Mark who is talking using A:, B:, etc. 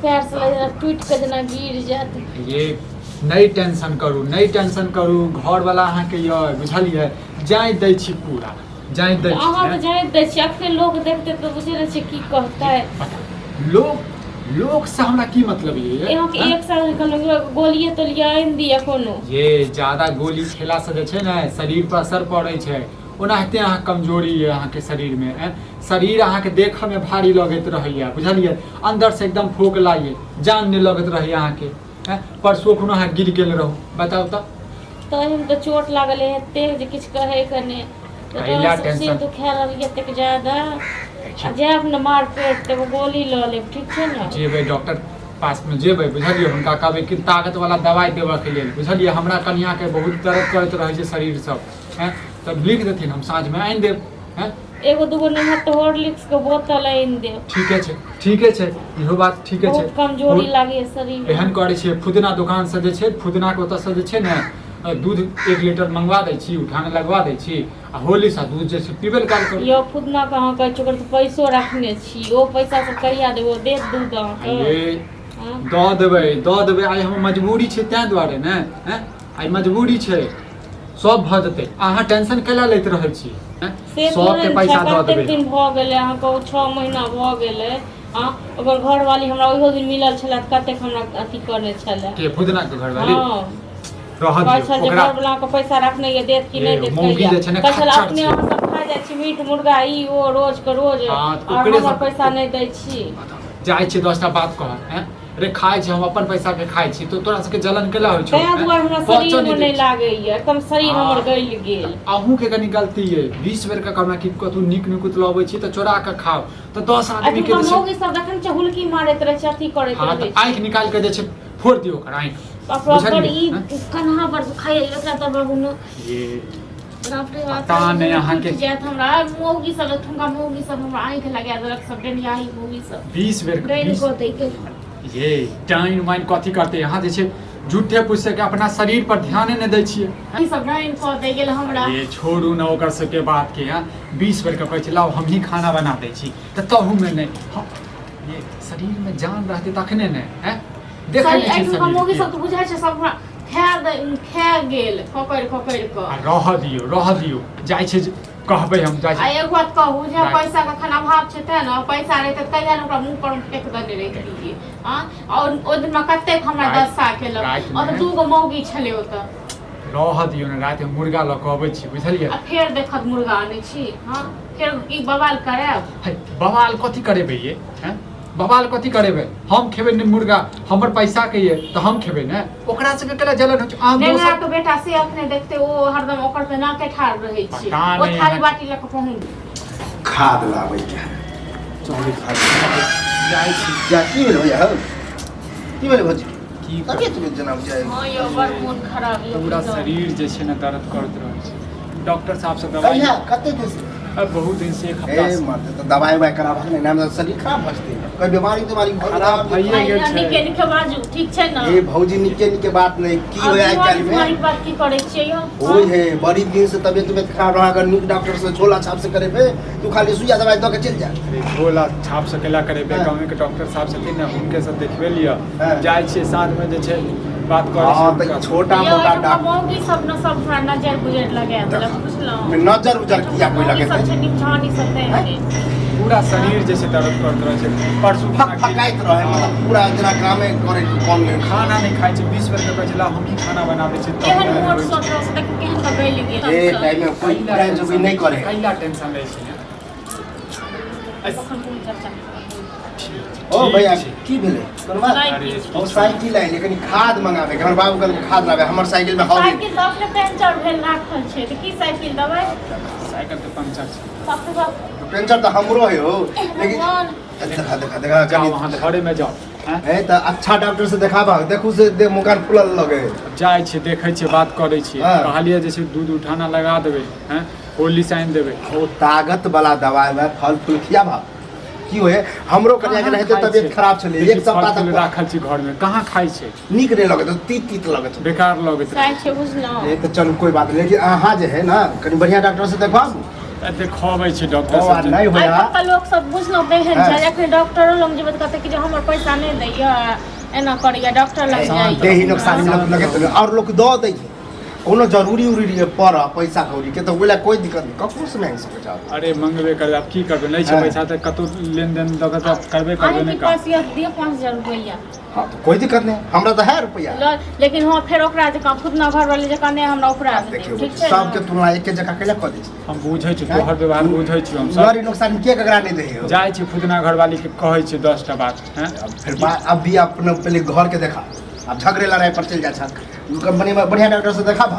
A: पैर से लगे टूट के जना गिर जात।
B: ये नहीं टेंशन करू घर वाला अहाँ के ये बुझलिए जाय दै छी पूरा जाय दै छी।
A: अहाँ तो जाय दै छी अखने लोग देखते तो बुझे छै की कहता है।
B: लोग से हमरा की मतलब ये
A: यहाँ के एक साल गोलिये तो लिया दिया कोनो
B: ये ज्यादा गोली खेला से जे छै ने शरीर पर असर पड़े छै। ओनाहिते अहाँ कमजोरी है अहाँ के शरीर में शरीर अहाँ के देख में भारी लगत रहैया बुझलिए अंदर से एकदम फोकला ये जान नहीं लगत रहैया अहाँ के परसों कोनो अहाँ गिर गेल रहू बताओ
A: तो हम तो चोट लागल है तेज किछ कहे कने
B: कैला टेंशन
A: तो खेल रही तक ज्यादा जब न मार पेट ते गोली ल ले ठीक छै ना
B: जेबै डॉक्टर पास में जेबै बुझलिए हुनका कहबै कि ताकत वाला दवाई देबऽ के लेल बुझलिए हमरा कन्या के बहुत दर्द करत रहै छै शरीर सब तब लिख देथिन हम साँझ में आनि देब
A: एगो दूगो नमक तो हॉर्लिक्स के बोतल आनि देब।
B: ठीके छै इहो बात ठीके छै।
A: कमजोरी लागे शरीर
B: एहन करै छियै फुदना दुकान से जे छै फुदना के ओतऽ से जे छै ने दूध 1 लीटर मंगवा दै छी उठाने लगवा दै छी आ होली सा दूध जे छै पीबे काल कर
A: यो फुदना के अहाँ कहै छै पैसो रखने छी ओ पैसा से करिया देबो दे दूध
B: अहाँ दऽ देबै आइ हमर मजबूरी छै तैं दुआरे ने आइ मजबूरी छै सब भऽ जेतै अहाँ टेंशन कैला लैत रहै छी सबके पैसा दऽ देबै।
A: दिन भऽ गेलै अहाँ कहू 6 महीना भऽ गेलै ओकर घरवाली हमरा ओहो दिन मिलल छलै कतेक हमरा अथी करने छलै
B: के फुदना के घरवाली रह दियौ
A: ओकरा घरवाला के पैसा रखने ये देत कि नहीं देत
B: मौगी जे छै ने
A: पैसा अपने हम सब खा जाइ छी मीट मुर्गा ई ओ रोज के रोज और हमरा पैसा नहीं दै छी
B: जाइ छी 10टा बात कह अरे खाइ छी हम अपन पैसा के खाइ छी तो तोरा सबके जलन केला होइ छै
A: तै दुआरे हमरा शरीर में नहीं लागे ये एकदम शरीर हमर गइल गेल।
B: अहूँ के कनी गलती है 20 बेर के कमा कि कतू निक निकुत लबै छी त चोरा के खाओ त 10 आदमी के जे
A: मौगी सब देखन छै हुलकी मारैत रहै छै अथी करैत रहै छै
B: आंख निकाल के जे छै फोड़ दियो ओकर आंख
A: पर ई कन्हा पर खाइ एकरा त बगुनो ये
B: पता नहीं अहाँ के
A: जात हमरा मौगी सब ठुंगा मौगी सब हमरा आंख लगा देलक सब डेनियाही मौगी सब
B: 20 बेर
A: गइल को दे के
B: ये टाइम वाइन कथी करते यहाँ जे छै झूठे पूछ के अपना शरीर पर ध्यान नहीं दै छियै
A: ई सब डाइन को दे गेल हमरा
B: ये छोड़ू न ओकर सबके बात के 20 बेर के कहै छै लाओ हम ही खाना बना दै छी त तहू में नहीं ये शरीर में जान रहते तखने ने देखै छै शरीर
A: मौगी सब तो बुझाय छै सब खा गेल पकड़ के
B: रह दियो जाय छै कहबै हम जाय छै
A: एगो बात कहू जे पैसा का खाना भाव छै त न पैसा रहते तैया न ओकरा मुंह पर टेक देने रहिए और ओ दिन में कते हमरा 10 साल केलक और दूगो मौगी छले ओत
B: रह दियो न रात में मुर्गा ल के अबै छी बुझलिए
A: फेर देखत मुर्गा आनै छी फेर की बवाल करब
B: बवाल कथी करेबै ये बवाल कथी करेबै हम खेबै न मुर्गा हमर पैसा के ये त हम खेबै न ओकरा सबके केला जलन हो छै आम
A: नेंगरा के बेटा से अपने देखते ओ हरदम ओकर पे ना के ठाड़ रहै छी ओ थाली बाटी ल के पहुंच
C: खाद लाबै के चले खाद
B: जाय छी
C: जा की भेल भैया की भेल भौजी की तबियत में जनाब जाय
A: हां यो बड़ मन खराब यो
B: पूरा शरीर जे छै न दर्द करत रहै छै डॉक्टर साहब से दवाई
C: कहिया कते दिन से
B: बहुत दिन से एक हफ्ता
C: ए माते तो दवाई कराबा ने नाम शरीर खराब भजते कोई बीमारी
B: खराब भइए गेल छै
A: निके बाजू ठीक छै न
C: ए भौजी निके बात नहीं की होय आज काल में
A: तुम्हारी बात की करे छियै यो
C: ओए है बड़ी दिन से तबियत खराब रहा अगर निक डॉक्टर से झोला छाप से करे पे तू खाली सुइया दवाई द के चल जा
B: झोला छाप से केला करे पे गांव के डॉक्टर साहब से न उनके सब देखबे लिया जाय छै साथ में जे छै बात करे
C: हां त छोटा मोटा डॉक्टर
A: मौगी सब न सब थोड़ा नजर गुजर लगे मतलब बुझलो
C: मैं नजर उजर किया कोई लगे
A: सब निछानी सब
B: पूरा शरीर जैसे दर्द करत रहे छै परसों
C: फकाइत रहे मतलब पूरा जना काम में करे कौन
B: खाना नहीं खाइ छै 20 बेर के कहला हम ही खाना बना दे छै
A: केहन मोट सोच रहा से केहन का गइल गेल
C: ए टाइम में कोई टाइम जो भी नहीं करे
B: कैला टेंशन ले छै
A: अखन कोन चर्चा
C: ओ भैया की भेले करवा ओ साइकिल आई लेकिन खाद मंगावे हमर बाबू कल खाद लावे हमर साइकिल में हॉल
A: साइकिल तो अपने पंचर भेल राखल छै त की साइकिल दबै
B: साइकिल तो पंचर छै
A: सबसे सब
C: पंचर तो हमरो है हो लेकिन देखा
B: जाओ वहां घरे में जाओ
C: ए त अच्छा डॉक्टर से देखाबा देखू से दे मुकान फुलल लगे
B: जाय छै देखै छै बात करै छी कहलिए जे छै दूध उठाना लगा देबै होली साइन देबै
C: ओ ताकत वाला दवाई में फल फूल खियाबा की होय हमरो कन्या के रहते तबियत खराब छले एक सप्ताह तक
B: राखल छी घर में कहां खाइ छै
C: नीक नहीं लगे तो तीत लगे
B: बेकार लगे
A: साइ छै बुझलो
C: ए तो चल कोई बात नहीं लेकिन अहाँ जे है ना कनी बढ़िया डॉक्टर से देखवाबू
B: देखाबै छी डॉक्टर
C: ओ
B: सब
C: नहीं होया
A: आइ लोग सब बुझलो बेहन छै एखन डॉक्टरो लग जेबै त कहते कि जे हमर पैसा नहि दैया एना करिया डॉक्टर लग जाइए
C: देही नुकसान लगे और लोग दो दै कोनो जरूरी उरी पर पैसा कौड़ी के तो बोला कोई दिक्कत नहीं ककरो से मांग सके जाओ
B: अरे मंगबे कर अब की करबे नहीं छै पैसा त कतो लेन देन द के करबे करबे नहीं कर
A: पास ये दिए 5000 रुपया
C: हां तो कोई दिक्कत नहीं हमरा तो है रुपया
A: लेकिन हां फिर ओकरा जे खुद ना घर वाले जे कने हमरा ओकरा
C: देखियो
A: ठीक छै
C: सब के तुलना एक जगह केला क दै छी
B: हम बुझै छी तोहर व्यवहार बुझै छी हम सब
C: जरूरी नुकसान के ककरा नहीं दै
B: जाय छी खुदना घरवाली के कहै छी 10 टा बात हैं
C: फिर अब भी अपने पहले घर के देखा अब झगड़े लड़ाई पर चल जा छ कंपनी में बढ़िया डॉक्टर से देखा बा